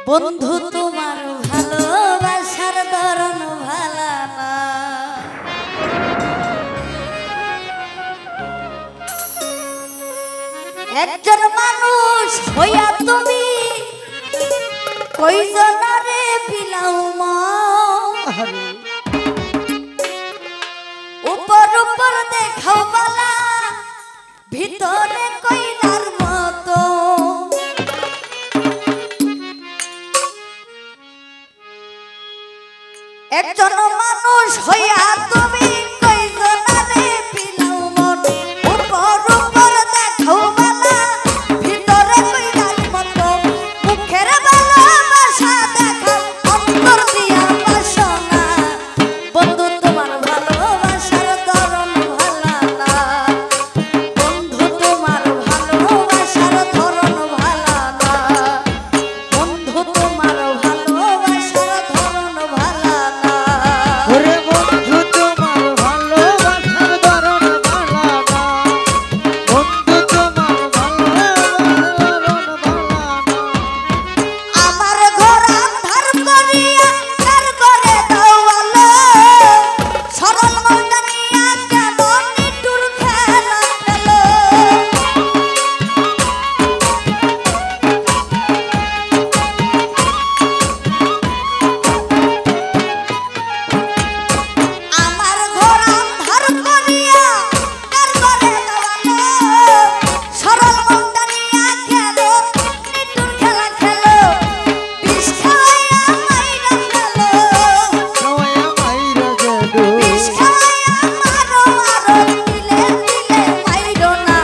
বন্ধু তোমার ভালোবাসার ধরন ভালো না। একজন মানুষ হইয়া তুমি কইজনারে বিলাও মন, উপর উপর দেখাও বালা ভিতরে কইলার মতো। একজন মানুষ হইয়া তুমি কইজনারে বিলাও মন, উপর উপর দেখাও বালা ভিতরে কইলার মতো। মুখের ভালোবাসা দেখাও অন্তর দিয়া বাসনা, বন্ধু তোমার ভালোবাসার ধরন ভালো না। বন্ধু তোমার ভালোবাসার ধরন ভালো না। বন্ধু তোমার ভালোবাসার ধরন ভালো না। ওরে বন্ধু তোমার ভালোবাসার ধরন ভালো না। বন্ধু তোমার ভালোবাসার ধরন ভালো না। আমার ঘর আন্ধার করিয়া কার করে দাও আলো, সরল মনটা নিয়া কেন নিঠুর খেলা খেলো। আমার ঘর আন্ধার করিয়া কার করে দাও আলো, সরল মনটা নিয়া কেন নিঠুর খেলা খেলো। বিষ খাওয়াইয়া মাইরা ফেলো, সবাই মাইরা গেল। বিষ খাওয়াইয়া মারো মারো, দিলে দিলে মাইরো না।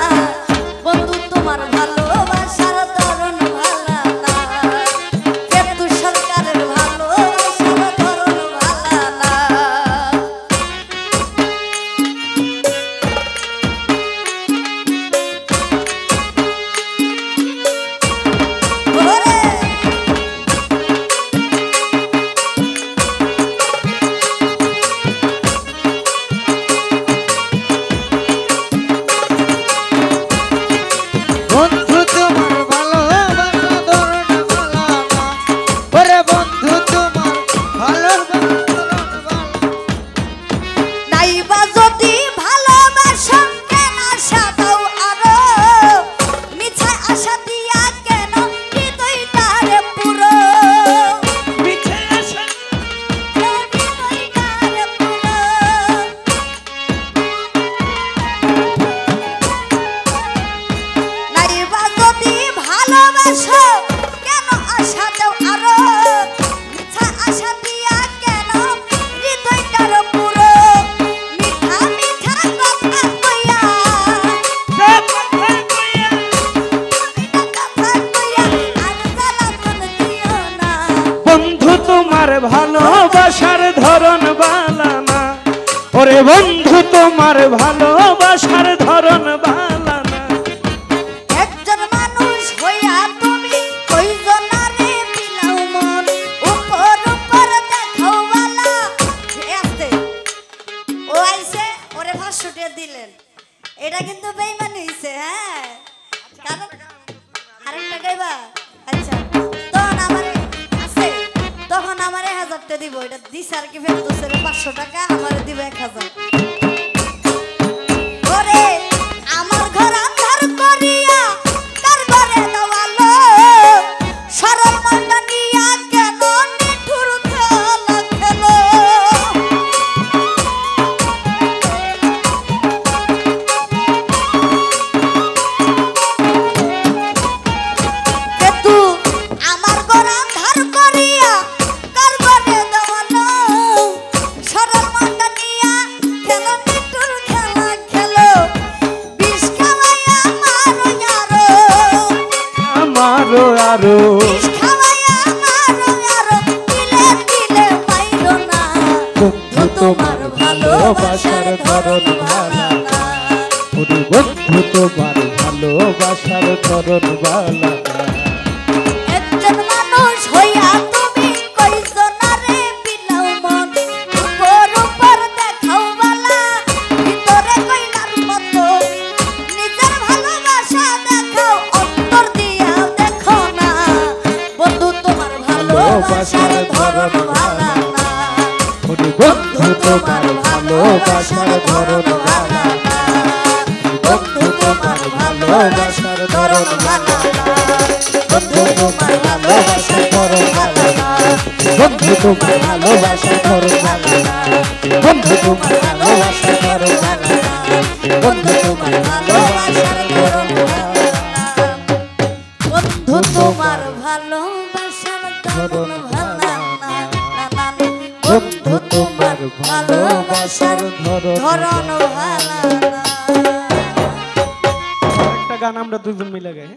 বন্ধু তোমার ভালোবাসার ধরন ভালো না। কেতু সরকারের ভালোবাসার ধরন ভালো না। ওরে বন্ধু তোমার ভালোবাসার ধরন ভালো না। ওরে বন্ধু তোমার ভালোবাসার ধরন ভালো না। নাইবা যদি ভালোবাসা কেন আশা দাও আরো, মিছা আশা দিয়া কেন হৃদয়টারে পুরো। হৃদয়টারে পুরো। নাইবা যদি ভালোবাসো কেন আশা দাও আরো, মিছা আশা দিয়া কেন হৃদয়টার পুরো। মিঠা মিঠা কথা কইয়া, কথা কইয়া আর জ্বালাতন দিও না। বন্ধু তোমার ভালোবাসার ধরন ভালো না। ওরে বন্ধু তোমার ভালোবাসার ধরন ভালো না। একজন মানুষ হইয়া তুমি কইজনারে বিলাও মন, উপর উপর দেখাও বালা। আস্তে ও আইছে ওরে 500 টাকা দিলেন, এটা কিন্তু বেইমানি হইছে। হ্যাঁ, কারণ আরেকটা গাইবা। আচ্ছা তখন আমারে আছে, তখন আমারে 1000 টাকা দিব। এটা দিছে আর কি ফেরত 500 টাকা আমারে দিব 1000। ওরে আমার ঘর আন্ধার করিয়া কার ঘরে দাও আলো, সরল মনটা নিয়া কেন নিঠুর খেলা খেলো। কেতু আমার ঘর আন্ধার করিয়া কার ঘরে দাও আলো, সরল মনটা নিয়া কেন নিঠুর খেলা খেলো। বিষ খাওয়াইয়া মারো আরো, আমারও আরো বিষ খাওয়াইয়া মারো আরো, দিলে দিলে মাইরো না। বন্ধু তোমার ভালোবাসার ধরন ভালো না। ওরে বন্ধু তোমার ভালোবাসার ধরন ভালো না। একজন মানুষ হইয়া তুমি কইজনারে বিলাও মন, উপর উপর দেখাও বালা ভিতরে কইলার মতো। নিজের ভালোবাসা দেখাও অন্তর দিয়া দেখো না। বন্ধু তোমার ভালোবাসার ধরন ভালো না ওরে বন্ধু তোমার ভালোবাসার ধরন ভালো না বন্ধু তোমার ভালোবাসার ধরন ভালো না বন্ধু তোমার ভালোবাসার ধরন ভালো না বন্ধু তোমার ভালোবাসার ধরন ভালো না বন্ধু তোমার ভালোবাসার ধরন ভালো না বন্ধু তোমার ভালোবাসার ধরন ভালো না বন্ধু তোমার ভালোবাসার ধরন ভালো না বন্ধু তোমার ভালোবাসার ধরন ভালো না একটা গান আমরা দুজন মিলে গাই।